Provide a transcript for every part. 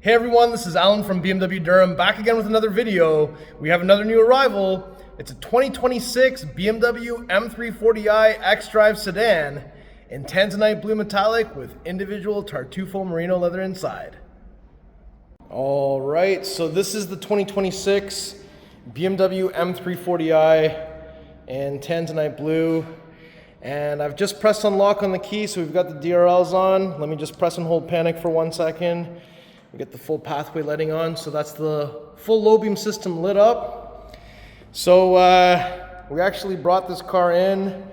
Hey everyone, this is Alan from BMW Durham, back again with another video. We have another new arrival. It's a 2026 BMW M340i xDrive Sedan in Tanzanite Blue Metallic with Individual Tartufo Merino Leather inside. All right, so this is the 2026 BMW M340i in Tanzanite Blue. And I've just pressed unlock on the key, so we've got the DRLs on. Let me just press and hold panic for 1 second. We get the full pathway lighting on, so that's the full low beam system lit up. So we actually brought this car in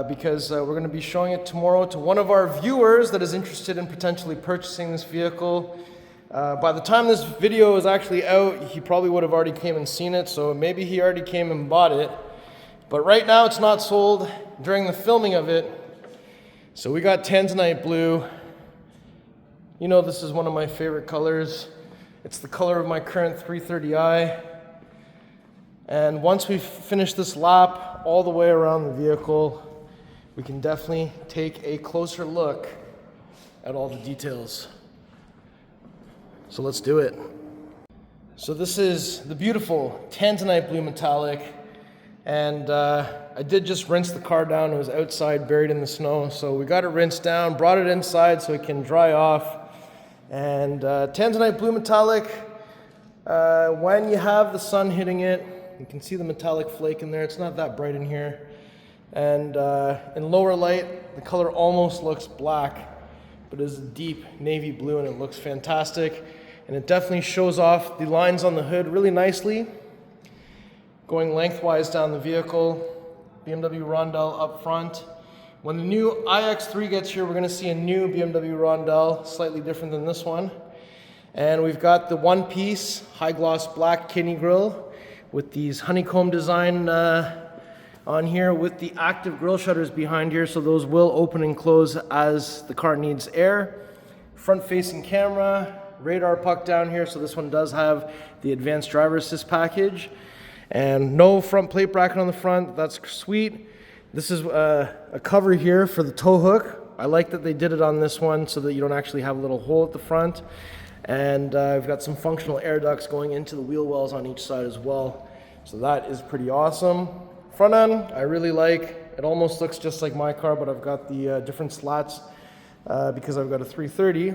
because we're going to be showing it tomorrow to one of our viewers that is interested in potentially purchasing this vehicle. By the time this video is actually out, he probably would have already came and seen it, so maybe he already came and bought it. But right now it's not sold during the filming of it. So we got Tanzanite Blue. You know, this is one of my favorite colors. It's the color of my current 330i. And once we finish this lap all the way around the vehicle, we can definitely take a closer look at all the details. So let's do it. So this is the beautiful Tanzanite Blue Metallic. And I did just rinse the car down. It was outside, buried in the snow. So we got it rinsed down, brought it inside so it can dry off. And Tanzanite Blue Metallic, when you have the sun hitting it, you can see the metallic flake in there. It's not that bright in here. And in lower light, the color almost looks black, but it's a deep navy blue and it looks fantastic. And it definitely shows off the lines on the hood really nicely. Going lengthwise down the vehicle, BMW Rondell up front. When the new iX3 gets here, we're going to see a new BMW Rondell, slightly different than this one. And we've got the one-piece high-gloss black kidney grille with these honeycomb design on here with the active grille shutters behind here, so those will open and close as the car needs air. Front-facing camera, radar puck down here, so this one does have the advanced driver assist package. And no front plate bracket on the front, that's sweet. This is a cover here for the tow hook. I like that they did it on this one so that you don't actually have a little hole at the front. And we've got some functional air ducts going into the wheel wells on each side as well. So that is pretty awesome. Front end, I really like. It almost looks just like my car, but I've got the different slats because I've got a 330.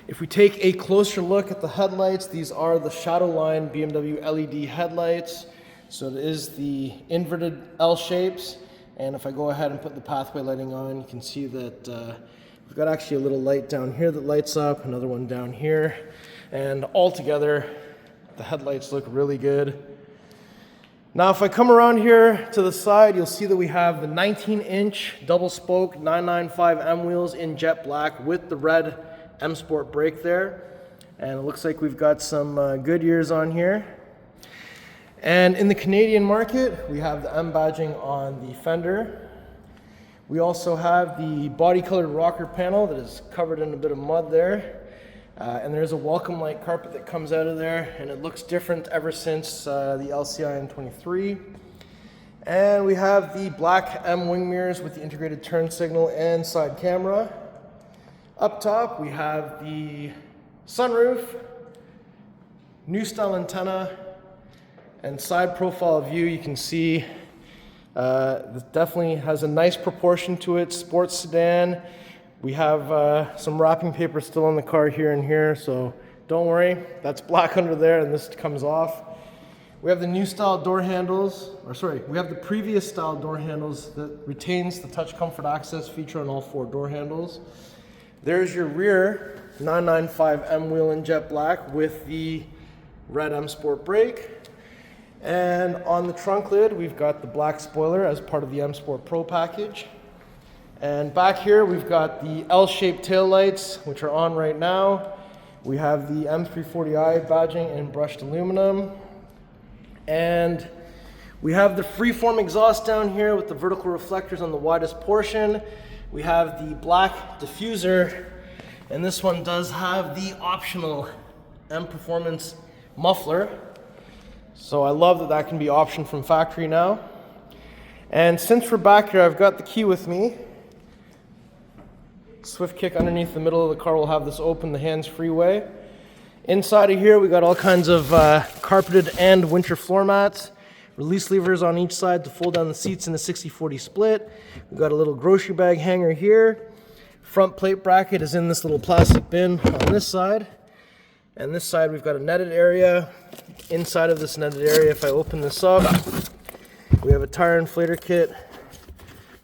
If we take a closer look at the headlights, these are the Shadowline BMW LED headlights. So it is the inverted L shapes, and if I go ahead and put the pathway lighting on, you can see that we've got actually a little light down here that lights up, another one down here, and all together the headlights look really good. Now if I come around here to the side, you'll see that we have the 19-inch double spoke 995M wheels in jet black with the red M Sport brake there, and it looks like we've got some Goodyears on here. And in the Canadian market, we have the M badging on the fender. We also have the body colored rocker panel that is covered in a bit of mud there. And there's a welcome light carpet that comes out of there, and it looks different ever since the LCI in 23. And we have the black M wing mirrors with the integrated turn signal and side camera. Up top, we have the sunroof, new style antenna, and side profile view. You can see this definitely has a nice proportion to it. Sports sedan. We have some wrapping paper still on the car here and here, so don't worry. That's black under there, and this comes off. We have the new style door handles, we have the previous style door handles that retains the touch comfort access feature on all four door handles. There's your rear 995M wheel in jet black with the red M Sport brake. And on the trunk lid, we've got the black spoiler as part of the M Sport Pro package. And back here, we've got the L-shaped taillights, which are on right now. We have the M340i badging in brushed aluminum. And we have the freeform exhaust down here with the vertical reflectors on the widest portion. We have the black diffuser, and this one does have the optional M Performance muffler. So I love that that can be optioned from factory now. And since we're back here, I've got the key with me. Swift kick underneath the middle of the car will have this open the hands-free way. Inside of here, we got all kinds of carpeted and winter floor mats. Release levers on each side to fold down the seats in a 60-40 split. We've got a little grocery bag hanger here. Front plate bracket is in this little plastic bin on this side. And this side we've got a netted area. Inside of this netted area, if I open this up, we have a tire inflator kit.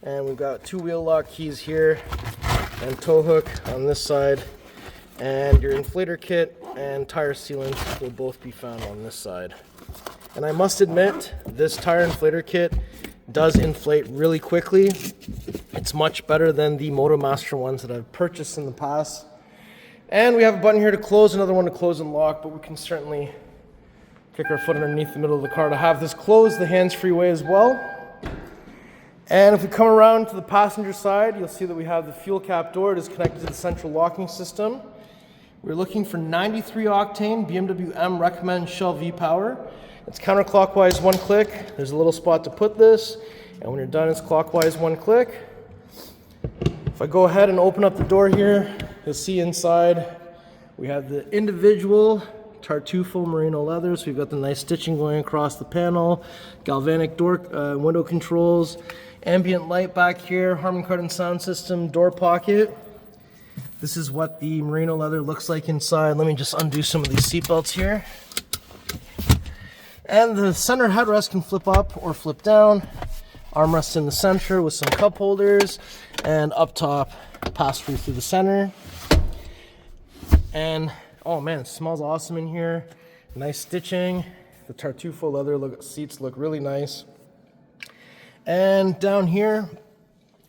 And we've got 2 wheel lock keys here and tow hook on this side. And your inflator kit and tire sealant will both be found on this side. And I must admit, this tire inflator kit does inflate really quickly. It's much better than the MotoMaster ones that I've purchased in the past. And we have a button here to close, another one to close and lock, but we can certainly kick our foot underneath the middle of the car to have this closed the hands-free way as well. And if we come around to the passenger side, you'll see that we have the fuel cap door. It is connected to the central locking system. We're looking for 93 octane BMW M recommend Shell V-Power. It's counterclockwise 1 click. There's a little spot to put this. And when you're done, it's clockwise 1 click. If I go ahead and open up the door here, you'll see inside we have the Individual Tartufo Merino Leather. So we've got the nice stitching going across the panel, galvanic door window controls, ambient light back here, Harman Kardon sound system, door pocket. This is what the merino leather looks like inside. Let me just undo some of these seat belts here. And the center headrest can flip up or flip down. Armrest in the center with some cup holders, and up top, pass through the center. And oh man, it smells awesome in here. Nice stitching. The Tartufo leather seats look really nice. And down here,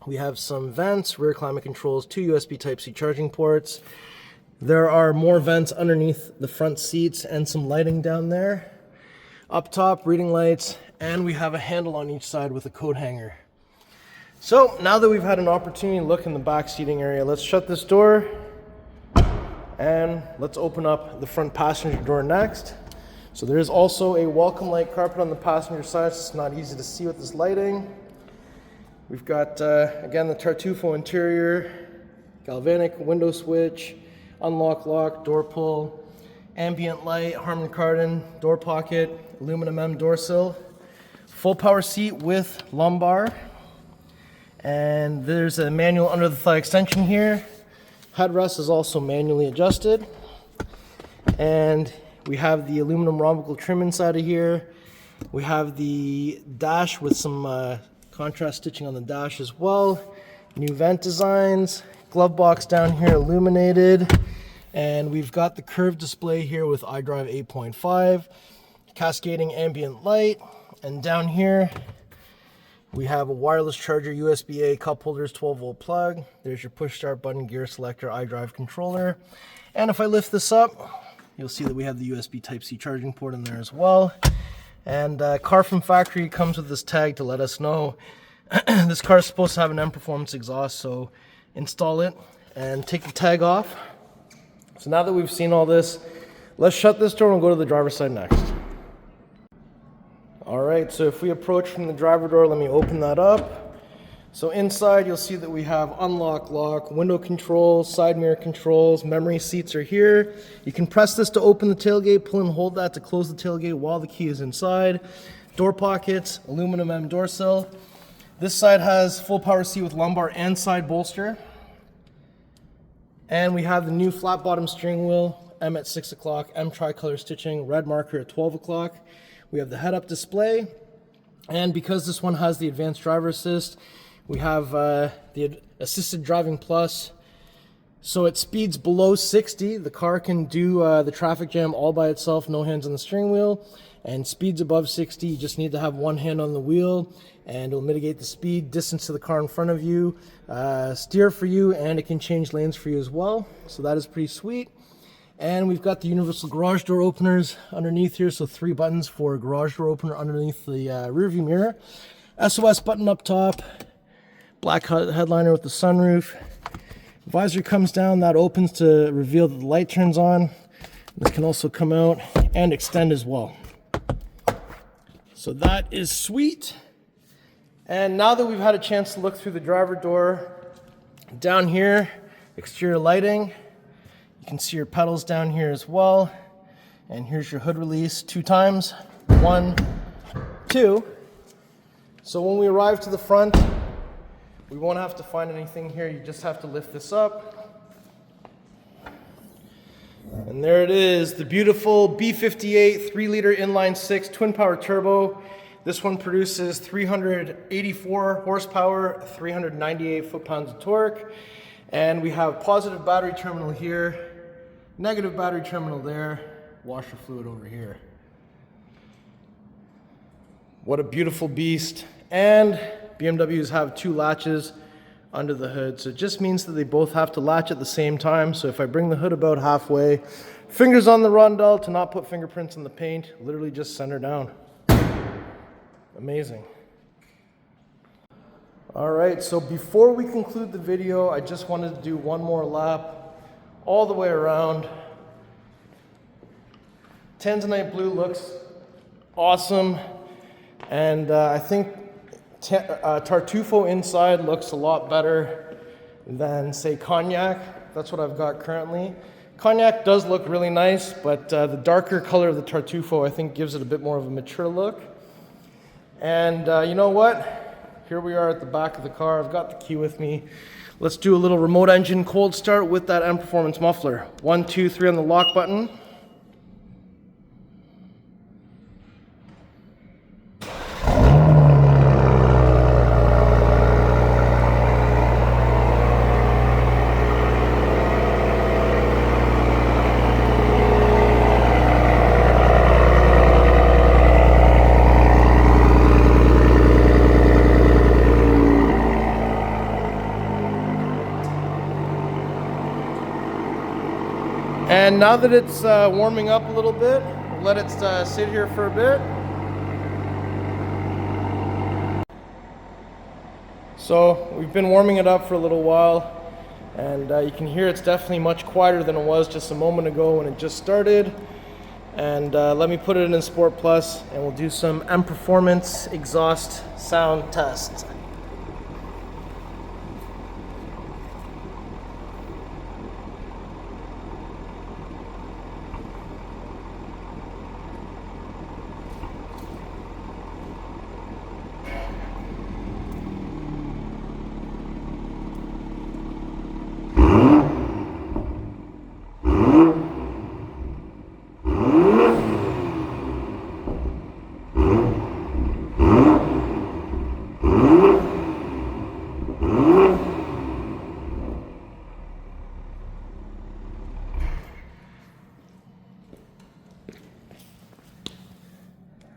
we have some vents, rear climate controls, 2 USB Type-C charging ports. There are more vents underneath the front seats and some lighting down there. Up top, reading lights, and we have a handle on each side with a coat hanger. So now that we've had an opportunity to look in the back seating area, let's shut this door and let's open up the front passenger door next. So there is also a welcome light carpet on the passenger side, so it's not easy to see with this lighting. We've got, again, the Tartufo interior, galvanic window switch, unlock lock, door pull, ambient light, Harman Kardon, door pocket, aluminum M door sill, full power seat with lumbar, and there's a manual under the thigh extension here. Headrest is also manually adjusted, and we have the aluminum rhombical trim inside of here. We have the dash with some contrast stitching on the dash as well. New vent designs, glove box down here illuminated, and we've got the curved display here with iDrive 8.5, cascading ambient light, and down here we have a wireless charger, USB-A, cup holders, 12-volt plug. There's your push start button, gear selector, iDrive controller. And if I lift this up, you'll see that we have the USB Type-C charging port in there as well. And car from factory comes with this tag to let us know this car is supposed to have an M Performance exhaust, so install it and take the tag off. So now that we've seen all this, let's shut this door and we'll go to the driver's side next. All right, so if we approach from the driver door, let me open that up. So inside you'll see that we have unlock lock, window controls, side mirror controls, memory seats are here. You can press this to open the tailgate, pull and hold that to close the tailgate while the key is inside. Door pockets, aluminum M door sill. This side has full power seat with lumbar and side bolster. And we have the new flat bottom steering wheel, M at 6 o'clock, M tricolor stitching, red marker at 12 o'clock. We have the head-up display, and because this one has the advanced driver assist, we have the assisted driving plus. So at speeds below 60, the car can do the traffic jam all by itself, no hands on the steering wheel. And speeds above 60, you just need to have one hand on the wheel, and it'll mitigate the speed, distance to the car in front of you, steer for you, and it can change lanes for you as well. So that is pretty sweet. And we've got the universal garage door openers underneath here, so 3 buttons for a garage door opener underneath the rear view mirror. SOS button up top, black headliner with the sunroof. Visor comes down, that opens to reveal that the light turns on. This can also come out and extend as well. So that is sweet. And now that we've had a chance to look through the driver door, down here exterior lighting. You can see your pedals down here as well. And here's your hood release 2 times. 1, 2. So when we arrive to the front, we won't have to find anything here. You just have to lift this up. And there it is, the beautiful B58 3-liter inline-6 twin-power turbo. This one produces 384 horsepower, 398 foot-pounds of torque. And we have positive battery terminal here, negative battery terminal there, washer fluid over here. What a beautiful beast. And BMWs have 2 latches under the hood, so it just means that they both have to latch at the same time. So if I bring the hood about halfway, fingers on the rondelle to not put fingerprints in the paint, literally just center down. Amazing. All right, so before we conclude the video, I just wanted to do one more lap all the way around. Tanzanite blue looks awesome, and I think Tartufo inside looks a lot better than, say, Cognac. That's what I've got currently. Cognac does look really nice, but the darker color of the Tartufo I think gives it a bit more of a mature look. And you know what? Here we are at the back of the car. I've got the key with me. Let's do a little remote engine cold start with that M Performance muffler. 1, 2, 3 on the lock button. And now that it's warming up a little bit, we'll let it sit here for a bit. So we've been warming it up for a little while, and you can hear it's definitely much quieter than it was just a moment ago when it just started. And let me put it in Sport Plus, and we'll do some M Performance exhaust sound tests.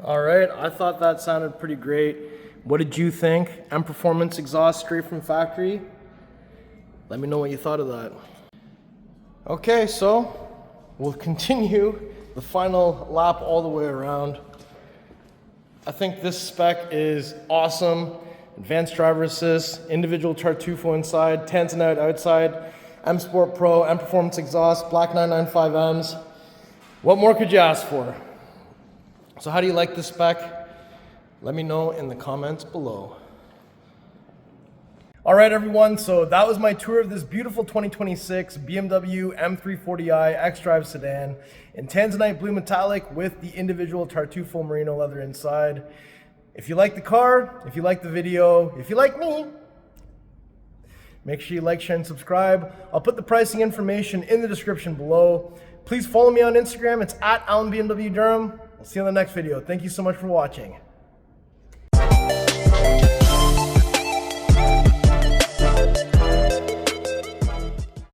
All right, I thought that sounded pretty great. What did you think? M Performance exhaust straight from factory? Let me know what you thought of that. Okay, so we'll continue the final lap all the way around. I think this spec is awesome. Advanced driver assist, individual Tartufo inside, Tanzanite outside, M Sport Pro, M Performance exhaust, black 995Ms. What more could you ask for? So how do you like this spec? Let me know in the comments below. All right, everyone, so that was my tour of this beautiful 2026 BMW M340i xDrive sedan in Tanzanite Blue Metallic with the individual Tartufo Merino Leather inside. If you like the car, if you like the video, if you like me, make sure you like, share, and subscribe. I'll put the pricing information in the description below. Please follow me on Instagram. It's @AlanBMWDurham. I'll see you on the next video. Thank you so much for watching.